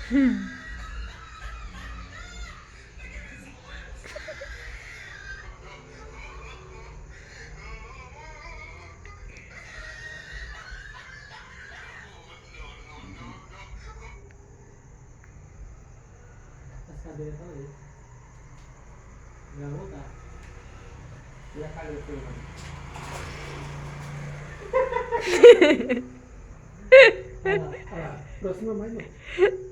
Sabi na ito eh. Gamot ah. Sila kaluto yun. Close naman yun.